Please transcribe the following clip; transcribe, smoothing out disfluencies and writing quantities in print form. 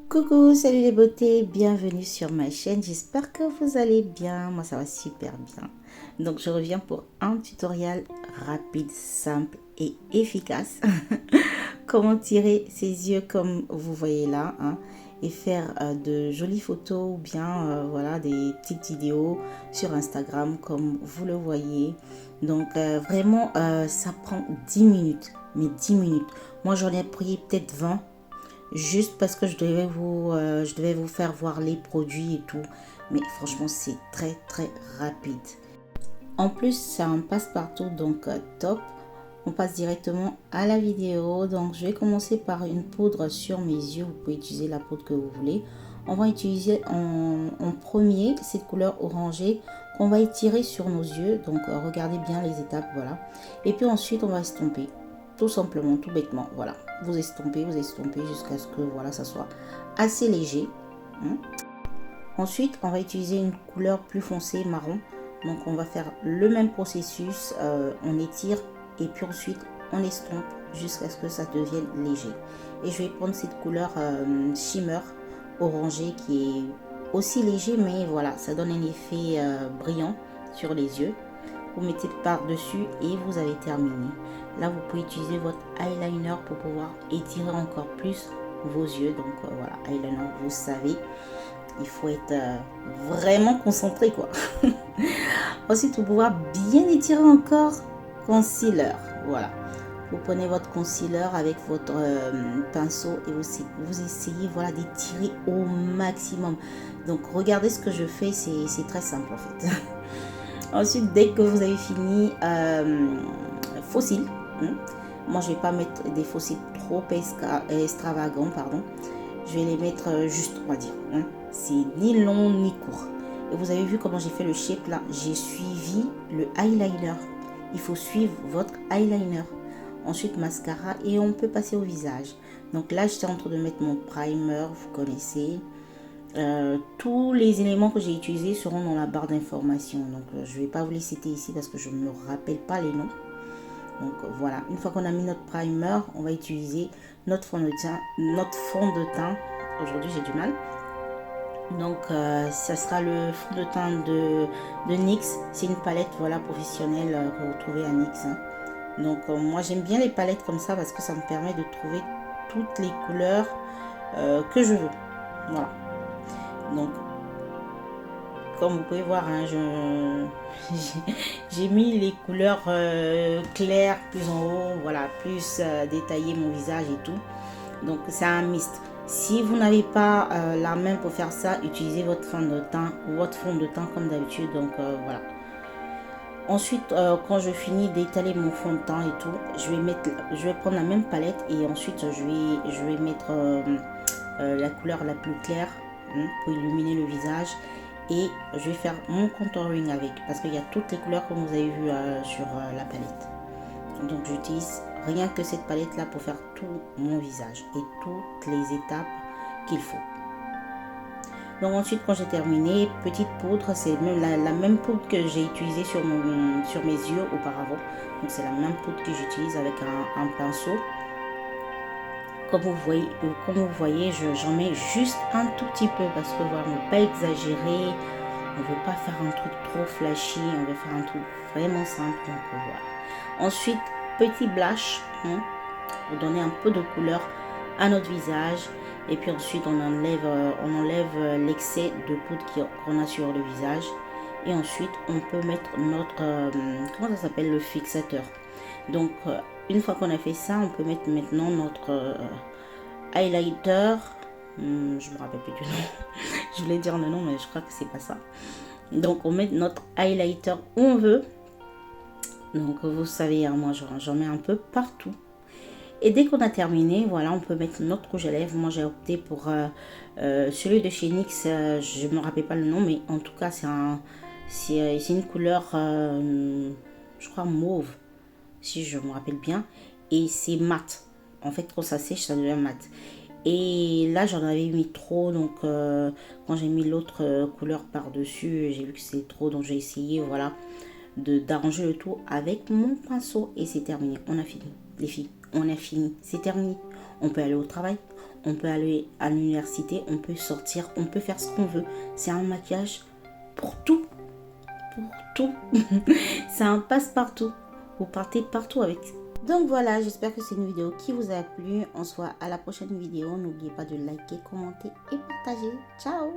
Coucou, salut les beautés, bienvenue sur ma chaîne, j'espère que vous allez bien, moi ça va super bien. Donc je reviens pour un tutoriel rapide, simple et efficace. Comment tirer ses yeux comme vous voyez là, hein, et faire de jolies photos ou bien voilà des petites vidéos sur Instagram comme vous le voyez. Donc vraiment ça prend 10 minutes, mais 10 minutes. Moi j'en ai pris peut-être 20 juste parce que je devais vous faire voir les produits et tout. Mais franchement, c'est très très rapide. En plus, c'est un passe-partout, donc top. On passe directement à la vidéo. Donc, je vais commencer par une poudre sur mes yeux. Vous pouvez utiliser la poudre que vous voulez. On va utiliser en premier cette couleur orangée qu'on va étirer sur nos yeux. Donc, regardez bien les étapes, voilà. Et puis ensuite, on va estomper. Tout simplement, tout bêtement, voilà. Vous estompez jusqu'à ce que voilà, ça soit assez léger. Hein. Ensuite, on va utiliser une couleur plus foncée, marron. Donc, on va faire le même processus. On étire et puis ensuite, on estompe jusqu'à ce que ça devienne léger. Et je vais prendre cette couleur shimmer orangé qui est aussi léger, mais voilà, ça donne un effet brillant sur les yeux. Vous mettez par-dessus et vous avez terminé. Là, vous pouvez utiliser votre eyeliner pour pouvoir étirer encore plus vos yeux. Donc voilà, eyeliner, vous savez, il faut être vraiment concentré quoi. Ensuite, pour pouvoir bien étirer encore, concealer. Voilà. Vous prenez votre concealer avec votre pinceau et vous essayez voilà, d'étirer au maximum. Donc regardez ce que je fais, c'est très simple en fait. Ensuite, dès que vous avez fini, fossiles. Hein. Moi, je ne vais pas mettre des fossiles trop extravagants, pardon. Je vais les mettre juste, on va dire. Hein. C'est ni long ni court. Et vous avez vu comment j'ai fait le shape là. J'ai suivi le eyeliner. Il faut suivre votre eyeliner. Ensuite, mascara et on peut passer au visage. Donc là, j'étais en train de mettre mon primer, vous connaissez. Tous les éléments que j'ai utilisés seront dans la barre d'information. Donc, je ne vais pas vous les citer ici parce que je ne me rappelle pas les noms. Donc, voilà. Une fois qu'on a mis notre primer, on va utiliser notre fond de teint. Aujourd'hui, j'ai du mal. Donc, ça sera le fond de teint de NYX. C'est une palette voilà, professionnelle que vous trouvez à NYX. Hein. Donc, moi, j'aime bien les palettes comme ça parce que ça me permet de trouver toutes les couleurs que je veux. Voilà. Donc, comme vous pouvez voir, hein, j'ai mis les couleurs claires plus en haut, voilà, plus détaillé mon visage et tout. Donc, c'est un mist. Si vous n'avez pas la main pour faire ça, utilisez votre fond de teint comme d'habitude. Donc, voilà. Ensuite, quand je finis d'étaler mon fond de teint et tout, je vais prendre la même palette et ensuite je vais mettre la couleur la plus claire hein, pour illuminer le visage et je vais faire mon contouring avec parce qu'il y a toutes les couleurs comme vous avez vu sur la palette. Donc j'utilise rien que cette palette là pour faire tout mon visage et toutes les étapes qu'il faut. Donc ensuite quand j'ai terminé, petite poudre, c'est même la même poudre que j'ai utilisée sur mes yeux auparavant. Donc c'est la même poudre que j'utilise avec un pinceau. Comme vous voyez, j'en mets juste un tout petit peu parce que voilà, on ne veut pas exagérer, on ne veut pas faire un truc trop flashy, on veut faire un truc vraiment simple. Donc voilà. Ensuite, petit blush hein, pour donner un peu de couleur à notre visage. Et puis ensuite, on enlève l'excès de poudre qu'on a sur le visage. Et ensuite, on peut mettre notre, comment ça s'appelle, le fixateur. Donc, une fois qu'on a fait ça, on peut mettre maintenant notre highlighter. Je me rappelle plus du nom. Je voulais dire le nom, mais je crois que c'est pas ça. Donc, on met notre highlighter où on veut. Donc, vous savez, hein, moi, j'en mets un peu partout. Et dès qu'on a terminé, voilà, on peut mettre notre rouge à lèvres. Moi, j'ai opté pour celui de chez NYX. Je ne me rappelle pas le nom, mais en tout cas, c'est une couleur, je crois, mauve, si je me rappelle bien. Et c'est mat. En fait, quand ça sèche, ça devient mat. Et là, j'en avais mis trop. Donc, quand j'ai mis l'autre couleur par-dessus, j'ai vu que c'est trop. Donc, j'ai essayé, voilà, d'arranger le tout avec mon pinceau. Et c'est terminé. On a fini, les filles. On a fini, c'est terminé. On peut aller au travail, on peut aller à l'université, on peut sortir, on peut faire ce qu'on veut. C'est un maquillage pour tout. Pour tout. C'est un passe-partout. Vous partez partout avec. Donc voilà, j'espère que c'est une vidéo qui vous a plu. On se voit à la prochaine vidéo. N'oubliez pas de liker, commenter et partager. Ciao!